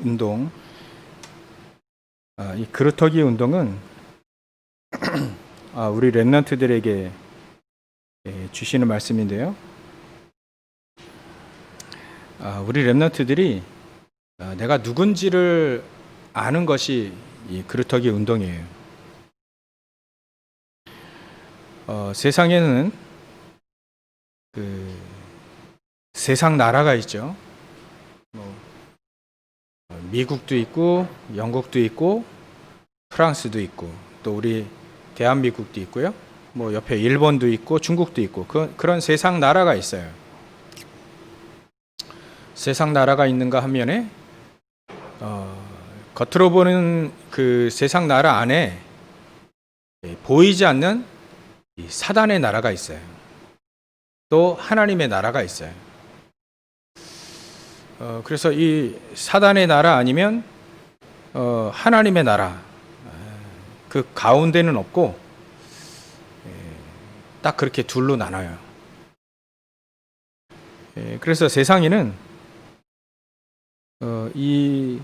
운동, 이 그루터기 운동은 우리 렘넌트들에게 주시는 말씀인데요. 우리 렘넌트들이 내가 누군지를 아는 것이 이 그루터기 운동이에요. 세상에는 세상 나라가 있죠. 미국도 있고 영국도 있고 프랑스도 있고 또 우리 대한민국도 있고요. 옆에 일본도 있고 중국도 있고 그런 세상 나라가 있어요. 세상 나라가 있는가 하면에 겉으로 보는 그 세상 나라 안에 보이지 않는 사단의 나라가 있어요. 또 하나님의 나라가 있어요. 그래서 이 사단의 나라 아니면 하나님의 나라, 그 가운데는 없고 딱 그렇게 둘로 나눠요. 그래서 세상에는 이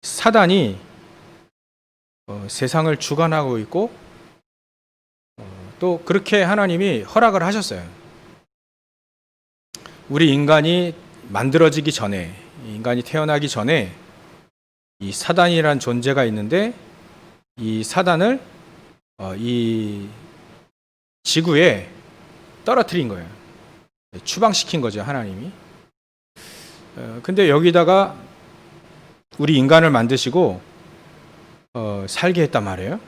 사단이 세상을 주관하고 있고 또 그렇게 하나님이 허락을 하셨어요. 우리 인간이 만들어지기 전에, 인간이 태어나기 전에 이 사단이란 존재가 있는데 이 사단을 이 지구에 떨어뜨린 거예요. 추방시킨 거죠, 하나님이. 근데 여기다가 우리 인간을 만드시고 살게 했단 말이에요.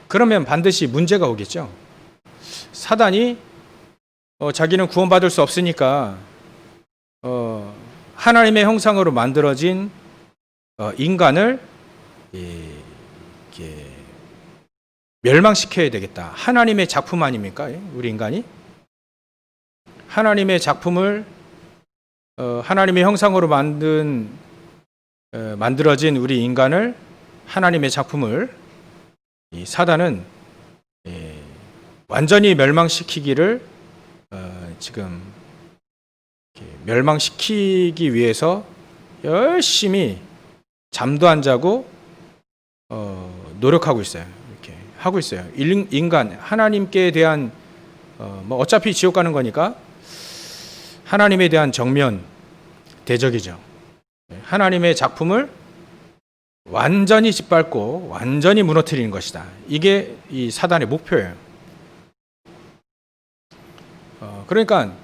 그러면 반드시 문제가 오겠죠. 사단이 자기는 구원받을 수 없으니까 하나님의 형상으로 만들어진 인간을 이렇게 멸망시켜야 되겠다. 하나님의 작품 아닙니까? 우리 인간이 하나님의 작품을 하나님의 형상으로 만들어진 우리 인간을, 하나님의 작품을 이 사단은 완전히 멸망시키기를 지금 멸망시키기 위해서 열심히 잠도 안 자고 노력하고 있어요. 이렇게 하고 있어요. 인간, 하나님께 대한 어차피 지옥 가는 거니까 하나님에 대한 정면 대적이죠. 하나님의 작품을 완전히 짓밟고 완전히 무너뜨리는 것이다. 이게 이 사단의 목표예요. 그러니까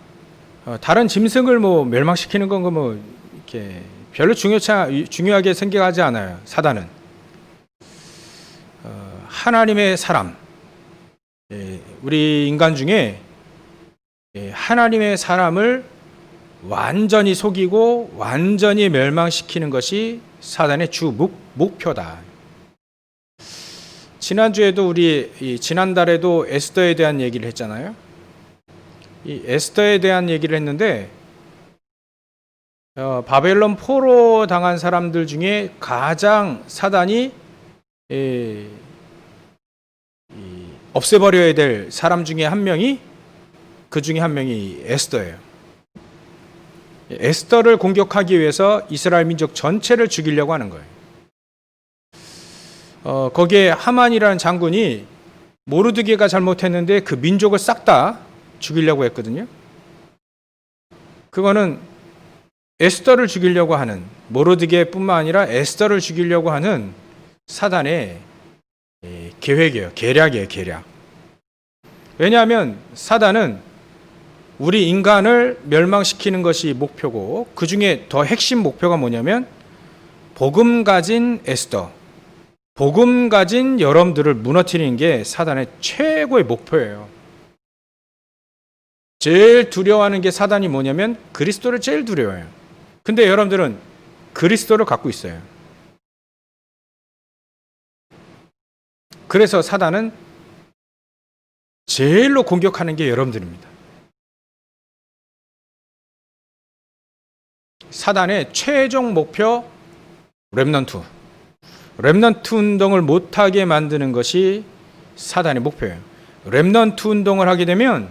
다른 짐승을 멸망시키는 건 이렇게 별로 중요하게 생각하지 않아요. 사단은 하나님의 사람, 우리 인간 중에 하나님의 사람을 완전히 속이고 완전히 멸망시키는 것이 사단의 주 목표다. 지난주에도 지난달에도 에스더에 대한 얘기를 했잖아요. 이 에스더에 대한 얘기를 했는데 바벨론 포로 당한 사람들 중에 가장 사단이 없애버려야 될 사람 중에 한 명이, 그 중에 한 명이 에스더예요. 에스더를 공격하기 위해서 이스라엘 민족 전체를 죽이려고 하는 거예요. 거기에 하만이라는 장군이 모르드게가 잘못했는데 그 민족을 싹 다 죽이려고 했거든요. 그거는 에스더를 죽이려고 하는, 모르드게뿐만 아니라 에스더를 죽이려고 하는 사단의 계획이에요. 계략이에요, 계략. 왜냐하면 사단은 우리 인간을 멸망시키는 것이 목표고, 그 중에 더 핵심 목표가 뭐냐면 복음 가진 에스더, 복음 가진 여러분들을 무너뜨리는 게 사단의 최고의 목표예요. 제일 두려워하는 게 사단이 뭐냐면 그리스도를 제일 두려워해요. 근데 여러분들은 그리스도를 갖고 있어요. 그래서 사단은 제일로 공격하는 게 여러분들입니다. 사단의 최종 목표 렘넌트 운동을 못하게 만드는 것이 사단의 목표예요. 렘넌트 운동을 하게 되면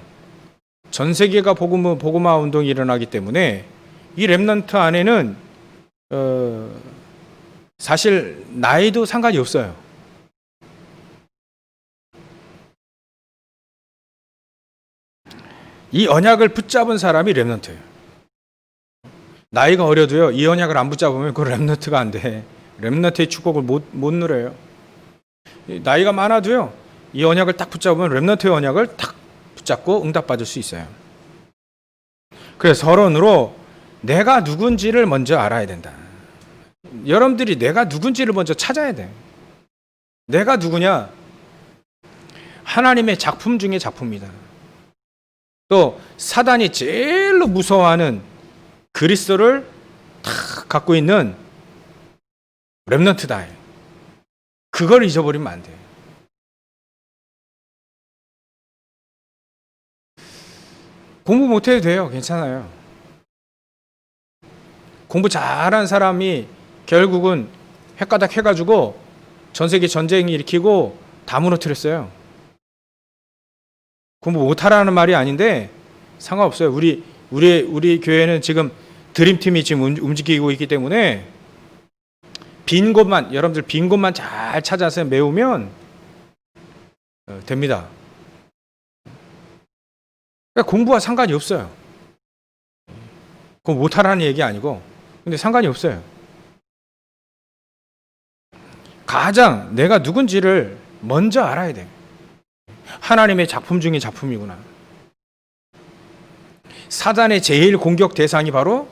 전 세계가 복음화 운동이 일어나기 때문에 이 렘넌트 안에는 사실 나이도 상관이 없어요. 이 언약을 붙잡은 사람이 렘넌트예요. 나이가 어려도요, 이 언약을 안 붙잡으면 그 렘넌트가 안 돼. 렘넌트의 축복을 못 누려요. 나이가 많아도요, 이 언약을 딱 붙잡으면 렘넌트의 언약을 딱 붙잡고 응답받을 수 있어요. 그래서 서론으로 내가 누군지를 먼저 알아야 된다. 여러분들이 내가 누군지를 먼저 찾아야 돼. 내가 누구냐? 하나님의 작품 중에 작품이다. 또 사단이 제일로 무서워하는 그리스도를 다 갖고 있는 렘넌트다. 그걸 잊어버리면 안 돼. 공부 못해도 돼요. 괜찮아요. 공부 잘한 사람이 결국은 헷가닥 해가지고 전 세계 전쟁 일으키고 다 무너뜨렸어요. 공부 못하라는 말이 아닌데 상관없어요. 우리 교회는 지금 드림팀이 지금 움직이고 있기 때문에 여러분들 빈 곳만 잘 찾아서 메우면 됩니다. 그러니까 공부와 상관이 없어요. 공부 못하라는 얘기 아니고, 근데 상관이 없어요. 가장 내가 누군지를 먼저 알아야 돼요. 하나님의 작품 중에 작품이구나. 사단의 제일 공격 대상이 바로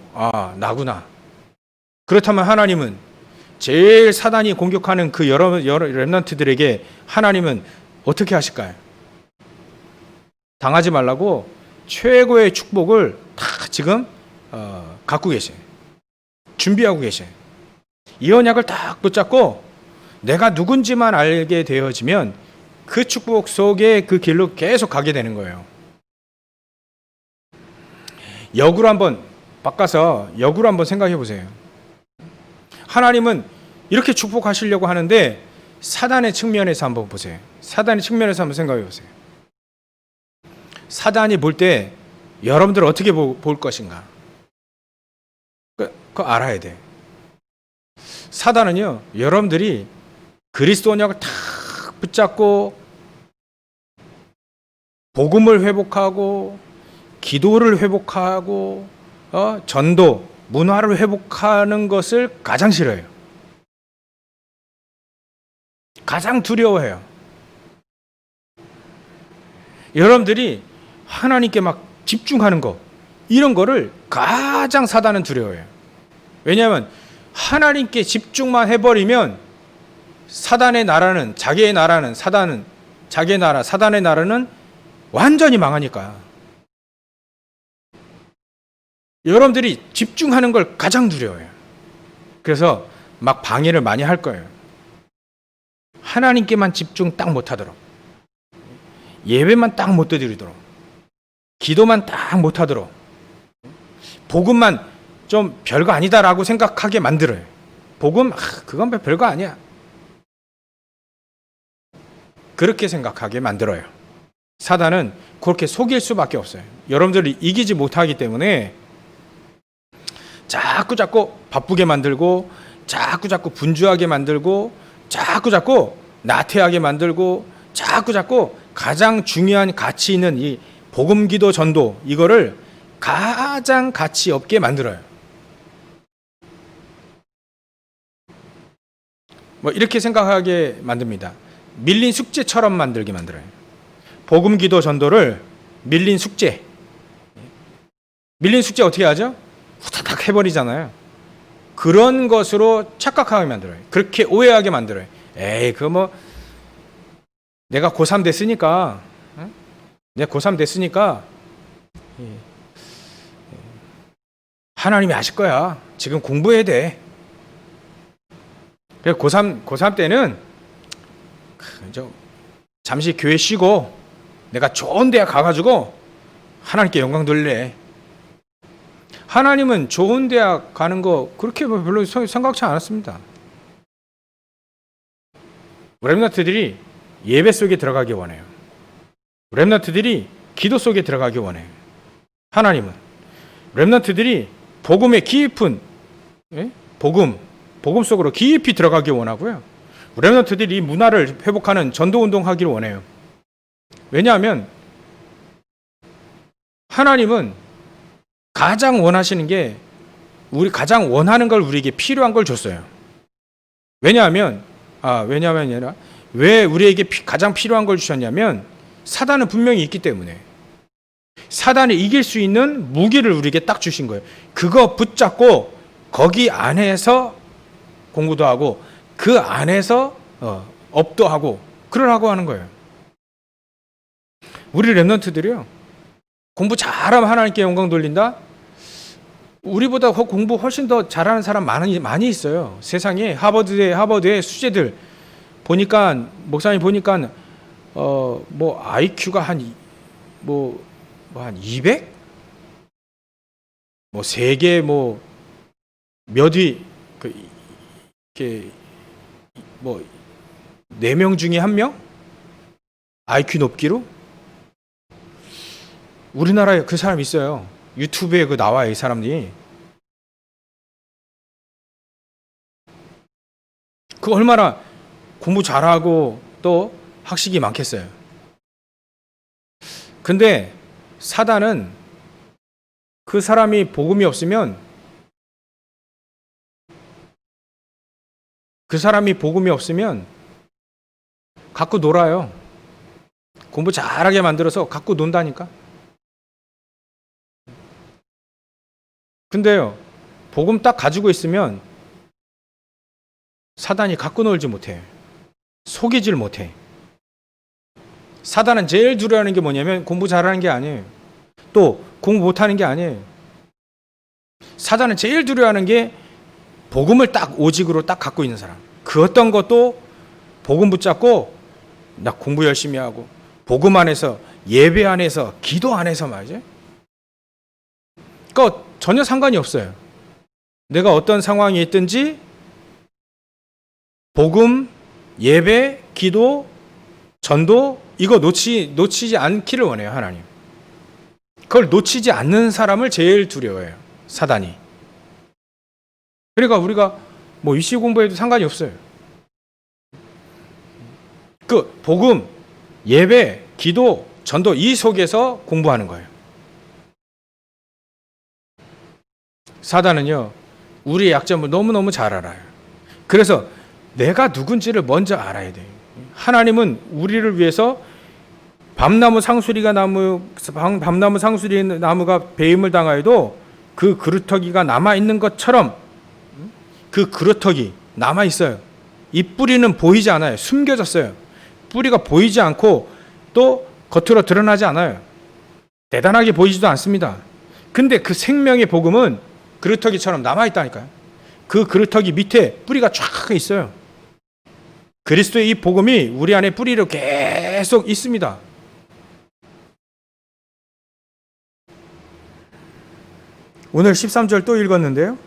나구나. 그렇다면 하나님은 제일 사단이 공격하는 그 여러 렘넌트들에게 하나님은 어떻게 하실까요? 당하지 말라고 최고의 축복을 다 지금 갖고 계세요. 준비하고 계세요. 이 언약을 딱 붙잡고 내가 누군지만 알게 되어지면 그 축복 속에 그 길로 계속 가게 되는 거예요. 역으로 한번 바꿔서 역으로 한번 생각해 보세요. 하나님은 이렇게 축복하시려고 하는데 사단의 측면에서 한번 보세요. 사단의 측면에서 한번 생각해 보세요. 사단이 볼 때 여러분들 어떻게 볼 것인가? 그거 알아야 돼. 사단은요, 여러분들이 그리스도 언약을 탁 붙잡고 복음을 회복하고 기도를 회복하고 전도, 문화를 회복하는 것을 가장 싫어해요. 가장 두려워해요. 여러분들이 하나님께 막 집중하는 거, 이런 거를 가장 사단은 두려워해요. 왜냐하면 하나님께 집중만 해버리면 사단의 나라는, 자기의 나라는, 자기의 나라, 사단의 나라는 완전히 망하니까. 여러분들이 집중하는 걸 가장 두려워해요. 그래서 막 방해를 많이 할 거예요. 하나님께만 집중 딱 못하도록, 예배만 딱 못 드리도록, 기도만 딱 못하도록, 복음만 좀 별거 아니다라고 생각하게 만들어요. 복음, 그건 별거 아니야. 그렇게 생각하게 만들어요. 사단은 그렇게 속일 수밖에 없어요. 여러분들이 이기지 못하기 때문에 자꾸 바쁘게 만들고, 자꾸 분주하게 만들고, 자꾸 나태하게 만들고, 자꾸 가장 중요한 가치 있는 이 복음, 기도, 전도, 이거를 가장 가치 없게 만들어요. 뭐 이렇게 생각하게 만듭니다. 밀린 숙제처럼 만들게 만들어요. 복음, 기도, 전도를 밀린 숙제. 밀린 숙제 어떻게 하죠? 후다닥 해버리잖아요. 그런 것으로 착각하게 만들어요. 그렇게 오해하게 만들어요. 에이, 내가 고3 됐으니까, 내가 고3 됐으니까, 하나님이 아실 거야. 지금 공부해야 돼. 그래서 고3 때는, 잠시 교회 쉬고, 내가 좋은 대학 가가지고, 하나님께 영광 돌래. 하나님은 좋은 대학 가는 거 그렇게 별로 생각지 않았습니다. 렘넌트들이 예배 속에 들어가기 원해요. 렘넌트들이 기도 속에 들어가기 원해요. 하나님은 렘넌트들이 복음의 깊은 복음 속으로 깊이 들어가기 원하고요. 렘넌트들이 이 문화를 회복하는 전도운동 하기를 원해요. 왜냐하면 하나님은 가장 원하시는 게 가장 원하는 걸 우리에게 필요한 걸 줬어요. 왜냐하면 아니라 왜 우리에게 가장 필요한 걸 주셨냐면 사단은 분명히 있기 때문에 사단을 이길 수 있는 무기를 우리에게 딱 주신 거예요. 그거 붙잡고 거기 안에서 공부도 하고 그 안에서 업도 하고 그러라고 하는 거예요. 우리 렘넌트들이요. 공부 잘하면 하나님께 영광 돌린다? 우리보다 공부 훨씬 더 잘하는 사람 많이 있어요. 세상에 하버드의 수재들 보니까 목사님 보니까 뭐 IQ가 한 200? 뭐 세계 뭐 몇위 이렇게 뭐 4명 중에 1명? IQ 높기로? 우리나라에 그 사람 있어요. 유튜브에 나와요, 이 사람들이. 그 얼마나 공부 잘하고 또 학식이 많겠어요. 근데 사단은 그 사람이 복음이 없으면 갖고 놀아요. 공부 잘하게 만들어서 갖고 논다니까. 근데요, 복음 딱 가지고 있으면 사단이 갖고 놀지 못해. 속이질 못해. 사단은 제일 두려워하는 게 뭐냐면 공부 잘하는 게 아니에요. 또 공부 못하는 게 아니에요. 사단은 제일 두려워하는 게 복음을 딱 오직으로 딱 갖고 있는 사람. 그 어떤 것도 복음 붙잡고 나 공부 열심히 하고 복음 안에서 예배 안에서 기도 안에서 말이죠. 그러니까 전혀 상관이 없어요. 내가 어떤 상황이 있든지 복음, 예배, 기도, 전도 이거 놓치지 않기를 원해요, 하나님. 그걸 놓치지 않는 사람을 제일 두려워해요, 사단이. 그러니까 우리가 뭐 입시 공부해도 상관이 없어요. 그 복음, 예배, 기도, 전도 이 속에서 공부하는 거예요. 사단은요, 우리의 약점을 너무너무 잘 알아요. 그래서 내가 누군지를 먼저 알아야 돼요. 하나님은 우리를 위해서 밤나무 상수리 나무가 배임을 당하여도 그 그루터기가 남아있는 것처럼 그 그루터기 남아있어요. 이 뿌리는 보이지 않아요. 숨겨졌어요. 뿌리가 보이지 않고 또 겉으로 드러나지 않아요. 대단하게 보이지도 않습니다. 근데 그 생명의 복음은 그루터기처럼 남아있다니까요. 그 그루터기 밑에 뿌리가 쫙 있어요. 그리스도의 이 복음이 우리 안에 뿌리로 계속 있습니다. 오늘 13절 또 읽었는데요.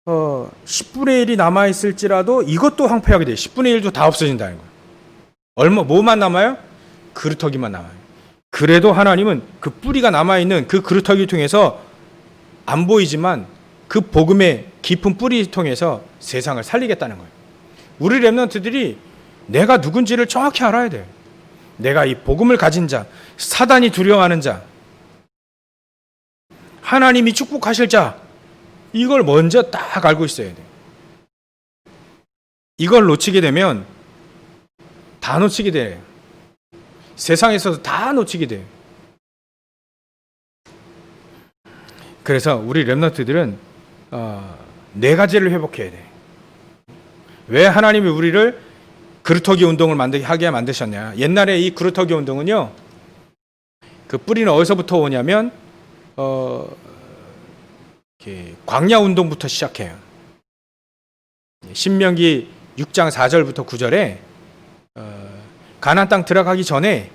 10분의 1이 남아있을지라도 이것도 황폐하게 돼요. 10분의 1도 다 없어진다는 거예요. 뭐만 남아요? 그루터기만 남아요. 그래도 하나님은 그 뿌리가 남아있는 그 그루터기를 통해서 안 보이지만 그 복음의 깊은 뿌리를 통해서 세상을 살리겠다는 거예요. 우리 렘넌트들이 내가 누군지를 정확히 알아야 돼요. 내가 이 복음을 가진 자, 사단이 두려워하는 자, 하나님이 축복하실 자, 이걸 먼저 딱 알고 있어야 돼요. 이걸 놓치게 되면 다 놓치게 돼요. 세상에서도 다 놓치게 돼요. 그래서 우리 렘넌트들은 4가지를 회복해야 돼요. 왜 하나님이 우리를 그루터기 운동을 하게 만드셨냐? 옛날에 이 그루터기 운동은요, 그 뿌리는 어디서부터 오냐면 광야 운동부터 시작해요. 신명기 6장 4절부터 9절에 가나안 땅 들어가기 전에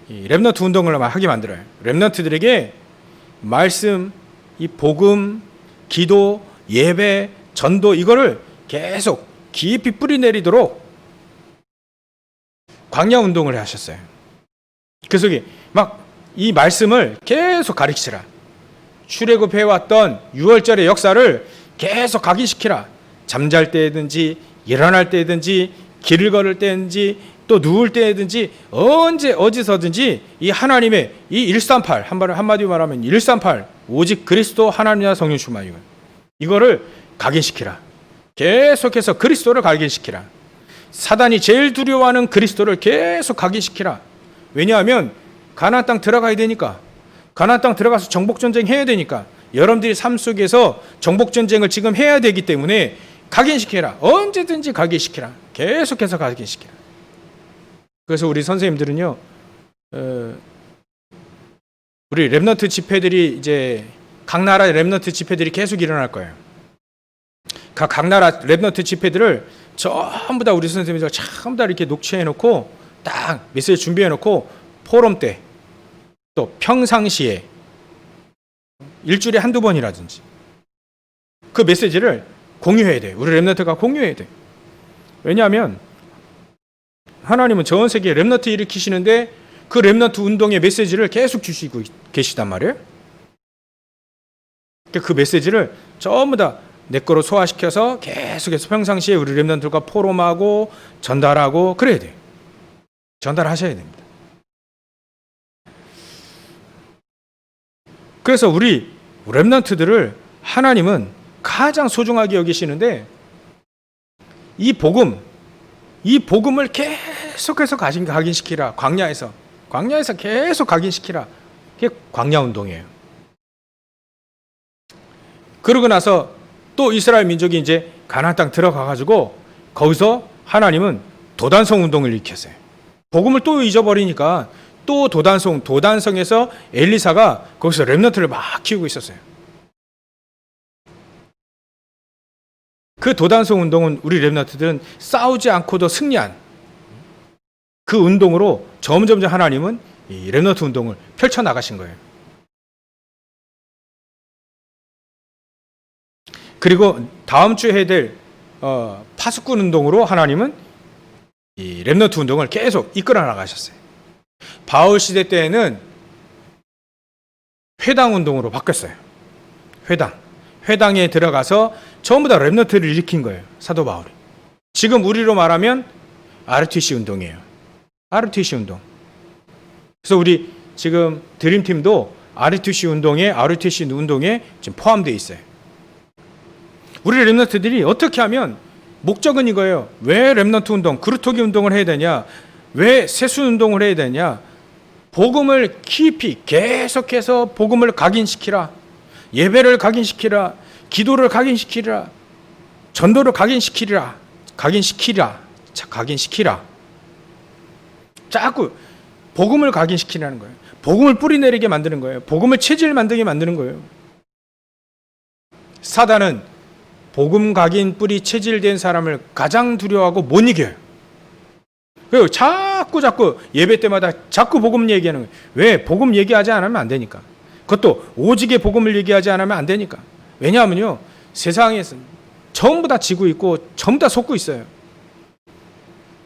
이 렘넌트 운동을 하게 만들어요. 렘넌트들에게 말씀, 이 복음, 기도, 예배, 전도 이거를 계속 깊이 뿌리 내리도록 광야 운동을 하셨어요. 그래서 막 이 말씀을 계속 가르치라. 출애굽해 왔던 6월절의 역사를 계속 각인시키라. 잠잘 때든지 일어날 때든지 길을 걸을 때든지 또 누울 때든지 언제 어디서든지 이 하나님의 이 138 한마디로 말하면 138 오직 그리스도 하나님이나 성령 충만 이거를 각인시키라. 계속해서 그리스도를 각인시키라. 사단이 제일 두려워하는 그리스도를 계속 각인시키라. 왜냐하면 가나안 땅 들어가야 되니까. 가나안 땅 들어가서 정복 전쟁 해야 되니까. 여러분들이 삶 속에서 정복 전쟁을 지금 해야 되기 때문에 각인시켜라. 언제든지 각인시키라. 계속해서 각인시키라. 그래서 우리 선생님들은요, 우리 렘넌트 집회들이 이제 각 나라의 렘넌트 집회들이 계속 일어날 거예요. 각 나라 렘넌트 집회들을 전부 다 우리 선생님들 전부 다 이렇게 녹취해 놓고 딱 메시지 준비해 놓고 포럼 때 또 평상시에 일주일에 한두 번이라든지 그 메시지를 공유해야 돼요. 우리 렘넌트가 공유해야 돼요. 왜냐하면 하나님은 전 세계에 렘넌트 일으키시는데 그 렘넌트 운동의 메시지를 계속 주시고 계시단 말이에요. 그 메시지를 전부 다 내 거로 소화시켜서 계속해서 평상시에 우리 렘넌트들과 포럼하고 전달하고 그래야 돼요. 전달하셔야 됩니다. 그래서 우리 렘넌트들을 하나님은 가장 소중하게 여기시는데 이 복음을 계속해서 각인시키라. 광야에서 계속 각인시키라. 그게 광야 운동이에요. 그러고 나서 또 이스라엘 민족이 이제 가나안 땅 들어가 가지고 거기서 하나님은 도단성 운동을 일으켰어요. 복음을 또 잊어버리니까 또 도단성에서 엘리사가 거기서 렘넌트를 막 키우고 있었어요. 그 도단성 운동은 우리 렘넌트들은 싸우지 않고도 승리한 그 운동으로 점점 하나님은 이 렘넌트 운동을 펼쳐나가신 거예요. 그리고 다음 주에 해야 될 파수꾼 운동으로 하나님은 이 렘넌트 운동을 계속 이끌어 나가셨어요. 바울 시대 때에는 회당 운동으로 바뀌었어요. 회당에 들어가서 전부 다 렘넌트를 일으킨 거예요. 사도 바울이. 지금 우리로 말하면 RTC 운동이에요. RTC 운동. 그래서 우리 지금 드림팀도 RTC 운동에 지금 포함되어 있어요. 우리 렘넌트들이 어떻게 하면 목적은 이거예요. 왜 렘넌트 운동, 그루터기 운동을 해야 되냐? 왜 세수 운동을 해야 되냐? 복음을 깊이 계속해서 복음을 각인시키라. 예배를 각인시키라. 기도를 각인시키라. 전도를 각인시키라. 자꾸 복음을 각인시키라는 거예요. 복음을 뿌리내리게 만드는 거예요. 복음을 체질 만들게 만드는 거예요. 사단은 복음 각인 뿌리 체질된 사람을 가장 두려워하고 못 이겨요. 그리고 자꾸 예배 때마다 자꾸 복음 얘기하는 거예요. 왜? 복음 얘기하지 않으면 안 되니까. 그것도 오직의 복음을 얘기하지 않으면 안 되니까. 왜냐하면요, 세상에서 전부 다 지고 있고 전부 다 속고 있어요.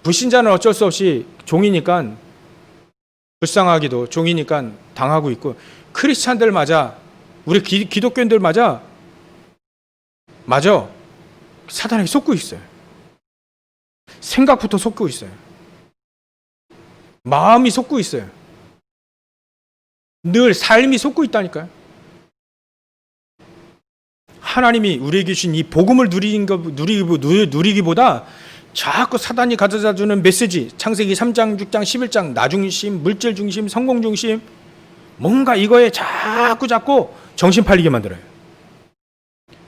불신자는 어쩔 수 없이 종이니까, 불쌍하기도 종이니까 당하고 있고, 크리스찬들 맞아, 우리 기독교인들 맞아 사단에게 속고 있어요. 생각부터 속고 있어요. 마음이 속고 있어요. 늘 삶이 속고 있다니까요. 하나님이 우리에게 주신 이 복음을 누리기보다 자꾸 사단이 가져다 주는 메시지, 창세기 3장, 6장, 11장, 나 중심, 물질 중심, 성공 중심, 뭔가 이거에 자꾸 정신 팔리게 만들어요.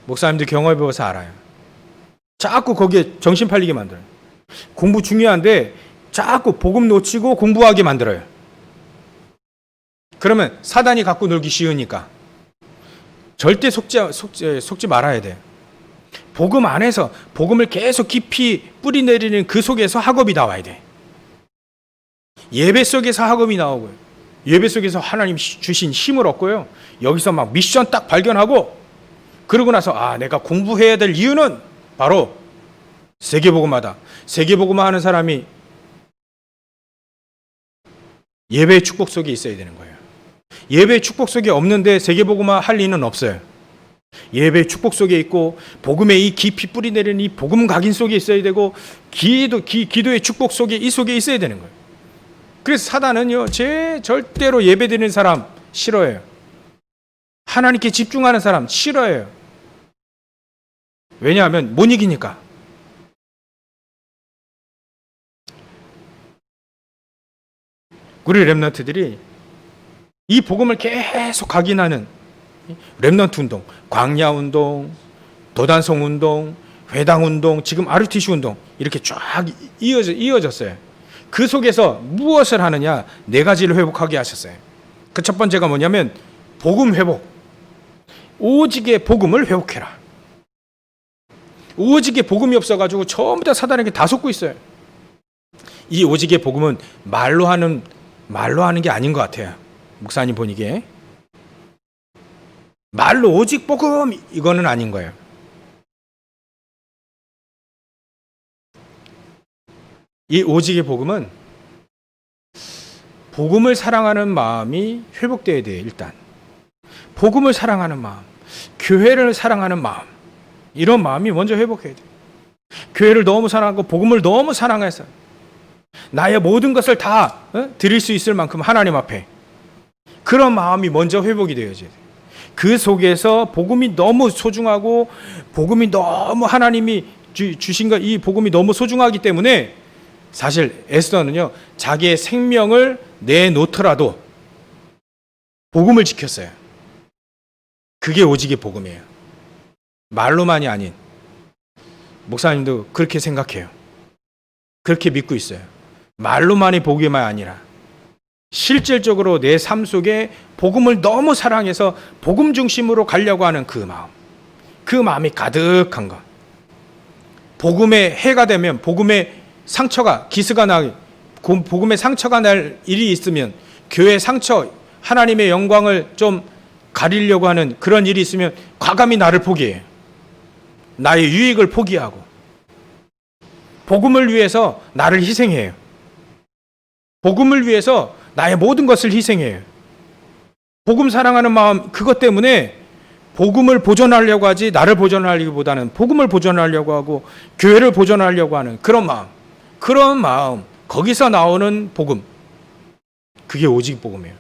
목사님들 경험해봐서 알아요. 자꾸 거기에 정신 팔리게 만들어요. 공부 중요한데 자꾸 복음 놓치고 공부하게 만들어요. 그러면 사단이 갖고 놀기 쉬우니까 절대 속지 말아야 돼요. 복음 안에서 복음을 계속 깊이 뿌리 내리는 그 속에서 학업이 나와야 돼. 예배 속에서 학업이 나오고요. 예배 속에서 하나님 주신 힘을 얻고요. 여기서 막 미션 딱 발견하고, 그러고 나서 내가 공부해야 될 이유는 바로 세계복음화다. 세계복음화 하는 사람이 예배의 축복 속에 있어야 되는 거예요. 예배의 축복 속에 없는데 세계복음화 할 리는 없어요. 예배의 축복 속에 있고 복음의 이 깊이 뿌리내리는 이 복음 각인 속에 있어야 되고 기도의 축복 속에 있어야 되는 거예요. 그래서 사단은요, 절대로 예배드리는 사람 싫어해요. 하나님께 집중하는 사람 싫어해요. 왜냐하면 못 이기니까. 우리 렘넌트들이 이 복음을 계속 각인하는 렘넌트 운동, 광야 운동, 도단성 운동, 회당 운동, 지금 RUTC 운동 이렇게 쫙 이어졌어요. 그 속에서 무엇을 하느냐? 네 가지를 회복하게 하셨어요. 그 첫 번째가 뭐냐면 복음 회복. 오직의 복음을 회복해라. 오직의 복음이 없어가지고 전부 다 사단에게 다 속고 있어요. 이 오직의 복음은 말로 하는 게 아닌 것 같아요. 목사님 보니기에 말로 오직 복음 이거는 아닌 거예요. 이 오직의 복음은 복음을 사랑하는 마음이 회복되어야 돼요. 일단 복음을 사랑하는 마음, 교회를 사랑하는 마음, 이런 마음이 먼저 회복해야 돼요. 교회를 너무 사랑하고 복음을 너무 사랑해서 나의 모든 것을 다 드릴 수 있을 만큼 하나님 앞에 그런 마음이 먼저 회복이 되어져야 돼요. 그 속에서 복음이 너무 소중하고 복음이 너무 하나님이 주신 것, 이 복음이 너무 소중하기 때문에 사실 에스더는요, 자기의 생명을 내놓더라도 복음을 지켰어요. 그게 오직의 복음이에요. 말로만이 아닌. 목사님도 그렇게 생각해요. 그렇게 믿고 있어요. 말로만이 복음이 아니라 실질적으로 내 삶 속에 복음을 너무 사랑해서 복음 중심으로 가려고 하는 그 마음, 그 마음이 가득한 것. 복음의 해가 되면 복음의 상처가 기스가 나, 복음의 상처가 날 일이 있으면, 교회 상처, 하나님의 영광을 좀 가리려고 하는 그런 일이 있으면 과감히 나를 포기해요. 나의 유익을 포기하고 복음을 위해서 나를 희생해요. 복음을 위해서 나의 모든 것을 희생해요. 복음 사랑하는 마음, 그것 때문에 복음을 보존하려고 하지 나를 보존하기보다는 복음을 보존하려고 하고 교회를 보존하려고 하는 그런 마음, 거기서 나오는 복음, 그게 오직 복음이에요.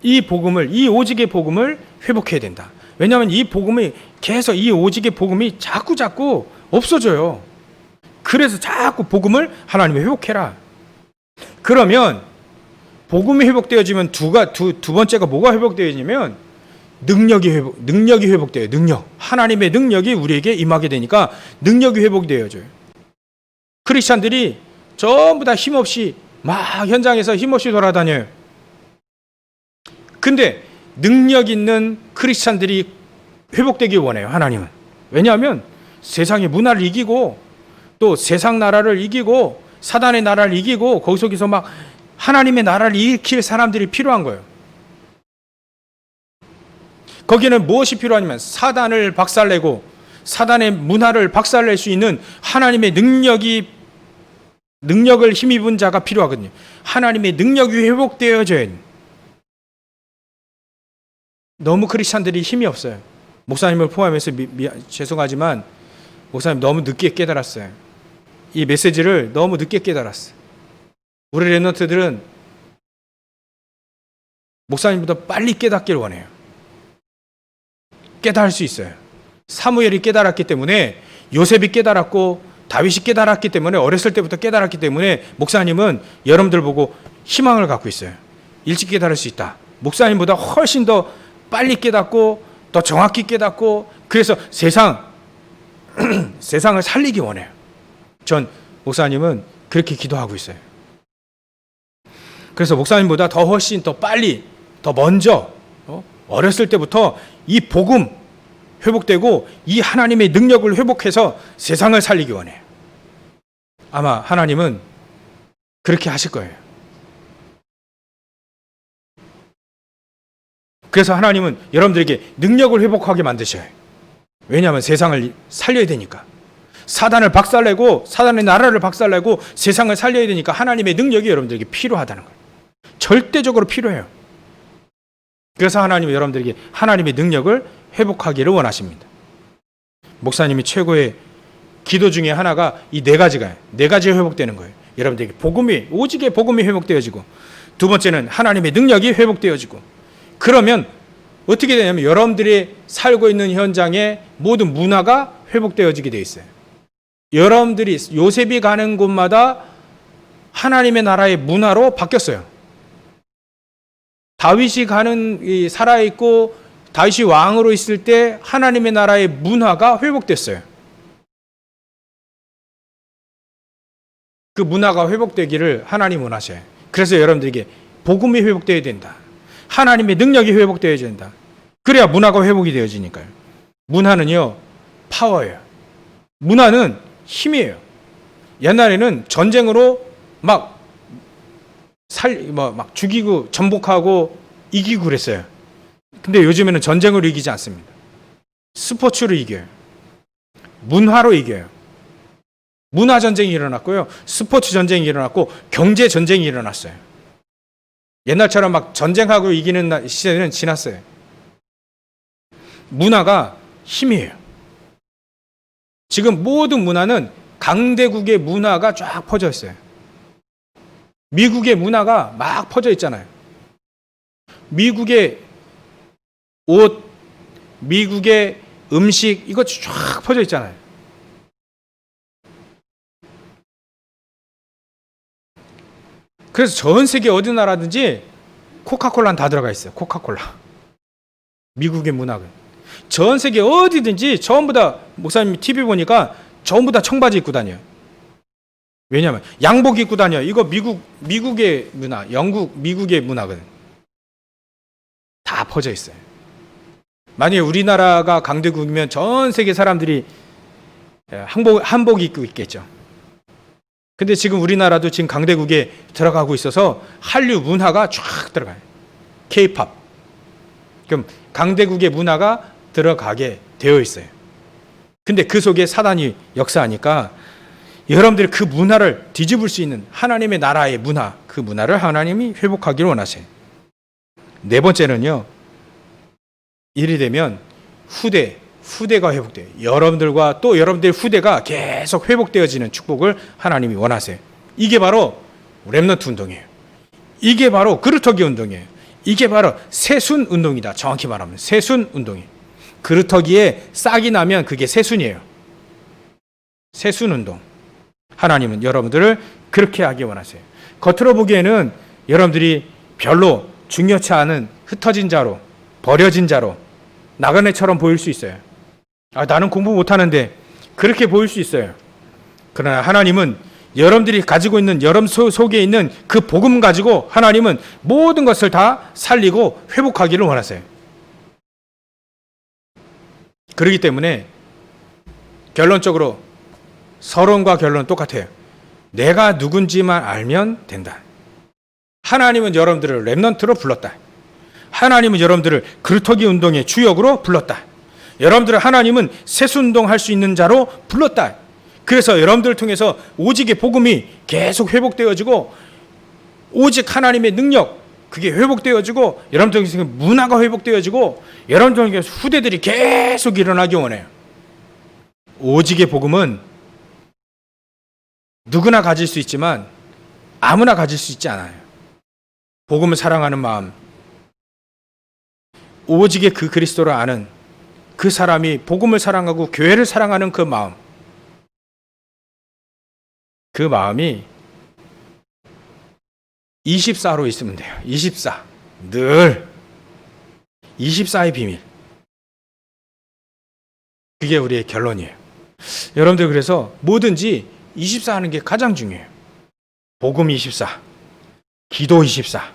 이 오직의 복음을 회복해야 된다. 왜냐하면 이 복음이 계속, 이 오직의 복음이 자꾸 없어져요. 그래서 자꾸 복음을 하나님이 회복해라. 그러면 복음이 회복되어지면 두 번째가 뭐가 회복되어지냐면 능력이 회복돼요. 능력. 하나님의 능력이 우리에게 임하게 되니까 능력이 회복되어져요. 크리스찬들이 전부 다 힘없이 막 현장에서 힘없이 돌아다녀요. 근데 능력 있는 크리스찬들이 회복되기 원해요. 하나님은. 왜냐하면 세상의 문화를 이기고 또 세상 나라를 이기고 사단의 나라를 이기고 거기 속에서 막 하나님의 나라를 일으킬 사람들이 필요한 거예요. 거기는 무엇이 필요하냐면 사단을 박살내고 사단의 문화를 박살낼 수 있는 하나님의 능력을 힘입은 자가 필요하거든요. 하나님의 능력이 회복되어져야 해요. 너무 크리스찬들이 힘이 없어요. 목사님을 포함해서 죄송하지만 목사님 너무 늦게 깨달았어요. 이 메시지를 너무 늦게 깨달았어요. 우리 렘넌트들은 목사님보다 빨리 깨닫기를 원해요. 깨달을 수 있어요. 사무엘이 깨달았기 때문에, 요셉이 깨달았고 다윗이 깨달았기 때문에, 어렸을 때부터 깨달았기 때문에 목사님은 여러분들 보고 희망을 갖고 있어요. 일찍 깨달을 수 있다. 목사님보다 훨씬 더 빨리 깨닫고 더 정확히 깨닫고, 그래서 세상을 살리기 원해요. 전 목사님은 그렇게 기도하고 있어요. 그래서 목사님보다 더 훨씬 더 빨리, 더 먼저 어렸을 때부터 이 복음 회복되고 이 하나님의 능력을 회복해서 세상을 살리기 원해요. 아마 하나님은 그렇게 하실 거예요. 그래서 하나님은 여러분들에게 능력을 회복하게 만드셔요. 왜냐하면 세상을 살려야 되니까. 사단을 박살내고 사단의 나라를 박살내고 세상을 살려야 되니까 하나님의 능력이 여러분들에게 필요하다는 거예요. 절대적으로 필요해요. 그래서 하나님은 여러분들에게 하나님의 능력을 회복하기를 원하십니다. 목사님이 최고의 기도 중에 하나가 이 네 가지가 회복되는 거예요. 여러분들에게 오직의 복음이 회복되어지고, 두 번째는 하나님의 능력이 회복되어지고, 그러면 어떻게 되냐면 여러분들이 살고 있는 현장의 모든 문화가 회복되어지게 되어 있어요. 여러분들이 요셉이 가는 곳마다 하나님의 나라의 문화로 바뀌었어요. 다윗이 살아있고 다윗이 왕으로 있을 때 하나님의 나라의 문화가 회복됐어요. 그 문화가 회복되기를 하나님 원하셔요. 그래서 여러분들에게 복음이 회복되어야 된다. 하나님의 능력이 회복되어야 된다. 그래야 문화가 회복이 되어지니까요. 문화는요, 파워예요. 문화는 힘이에요. 옛날에는 전쟁으로 막 죽이고 전복하고 이기고 그랬어요. 근데 요즘에는 전쟁으로 이기지 않습니다. 스포츠로 이겨요. 문화로 이겨요. 문화 전쟁이 일어났고요. 스포츠 전쟁이 일어났고 경제 전쟁이 일어났어요. 옛날처럼 막 전쟁하고 이기는 시대는 지났어요. 문화가 힘이에요. 지금 모든 문화는 강대국의 문화가 쫙 퍼져 있어요. 미국의 문화가 막 퍼져 있잖아요. 미국의 옷, 미국의 음식, 이거 쫙 퍼져 있잖아요. 그래서 전 세계 어디 나라든지 코카콜라는 다 들어가 있어요. 코카콜라. 미국의 문화가. 전 세계 어디든지 전부 다, 목사님 TV 보니까 전부 다 청바지 입고 다녀요. 왜냐하면 양복 입고 다녀요. 이거 미국의 문화, 미국의 문화거든. 다 퍼져 있어요. 만약에 우리나라가 강대국이면 전 세계 사람들이 한복 입고 있겠죠. 근데 지금 우리나라도 지금 강대국에 들어가고 있어서 한류 문화가 쫙 들어가요. K-팝. 그럼 강대국의 문화가 들어가게 되어 있어요. 근데 그 속에 사단이 역사하니까 여러분들이 그 문화를 뒤집을 수 있는 하나님의 나라의 문화, 그 문화를 하나님이 회복하기를 원하세요. 네 번째는요, 일이 되면 후대가 회복돼요. 여러분들과 또 여러분들의 후대가 계속 회복되어지는 축복을 하나님이 원하세요. 이게 바로 렘넌트 운동이에요. 이게 바로 그루터기 운동이에요. 이게 바로 새순 운동이다. 정확히 말하면 새순 운동이에요. 그루터기에 싹이 나면 그게 새순이에요. 새순 운동. 하나님은 여러분들을 그렇게 하기 원하세요. 겉으로 보기에는 여러분들이 별로 중요치 않은 흩어진 자로, 버려진 자로, 나그네처럼 보일 수 있어요. 나는 공부 못하는데, 그렇게 보일 수 있어요. 그러나 하나님은 여러분들이 가지고 있는, 여러분 속에 있는 그 복음 가지고 하나님은 모든 것을 다 살리고 회복하기를 원하세요. 그렇기 때문에 결론적으로 서론과 결론은 똑같아요. 내가 누군지만 알면 된다. 하나님은 여러분들을 렘넌트로 불렀다. 하나님은 여러분들을 그루터기 운동의 주역으로 불렀다. 여러분들을 하나님은 새순운동 할 수 있는 자로 불렀다. 그래서 여러분들을 통해서 오직의 복음이 계속 회복되어지고, 오직 하나님의 능력, 그게 회복되어지고, 여러분들 통해서 문화가 회복되어지고, 여러분들 통해서 후대들이 계속 일어나기 원해요. 오직의 복음은 누구나 가질 수 있지만 아무나 가질 수 있지 않아요. 복음을 사랑하는 마음, 오직의 그 그리스도를 아는 그 사람이 복음을 사랑하고 교회를 사랑하는 그 마음, 그 마음이 24로 있으면 돼요. 24. 늘 24의 비밀. 그게 우리의 결론이에요. 여러분들, 그래서 뭐든지 24 하는 게 가장 중요해요. 복음 24, 기도 24.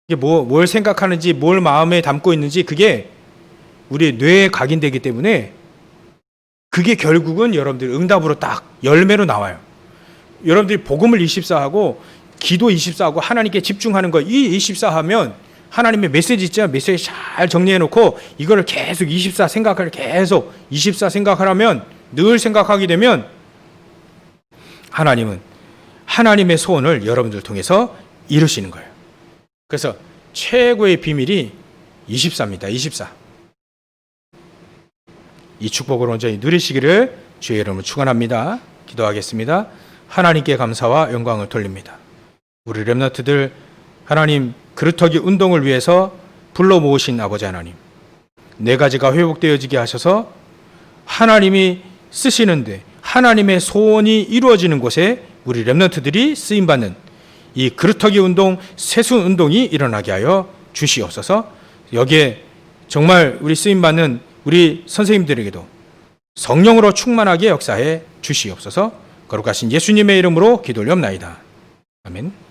이게 뭘 생각하는지, 뭘 마음에 담고 있는지 그게 우리의 뇌에 각인되기 때문에 그게 결국은 여러분들 응답으로 딱 열매로 나와요. 여러분들이 복음을 24하고 기도 24하고 하나님께 집중하는 거, 이 24하면 하나님의 메시지 있잖아요. 메시지 잘 정리해 놓고 이거를 계속 24 생각을 계속 24 생각하라면, 늘 생각하게 되면 하나님은 하나님의 소원을 여러분들 통해서 이루시는 거예요. 그래서 최고의 비밀이 24입니다. 24. 이 축복을 온전히 누리시기를 주의 이름으로 축원합니다. 기도하겠습니다. 하나님께 감사와 영광을 돌립니다. 우리 렘넌트들 하나님 그루터기 운동을 위해서 불러 모으신 아버지 하나님, 네 가지가 회복되어지게 하셔서 하나님이 쓰시는데 하나님의 소원이 이루어지는 곳에 우리 렘넌트들이 쓰임받는 이 그루터기 운동, 세수 운동이 일어나게 하여 주시옵소서. 여기에 정말 우리 쓰임받는 우리 선생님들에게도 성령으로 충만하게 역사해 주시옵소서. 거룩하신 예수님의 이름으로 기도 올려옵나이다. 아멘.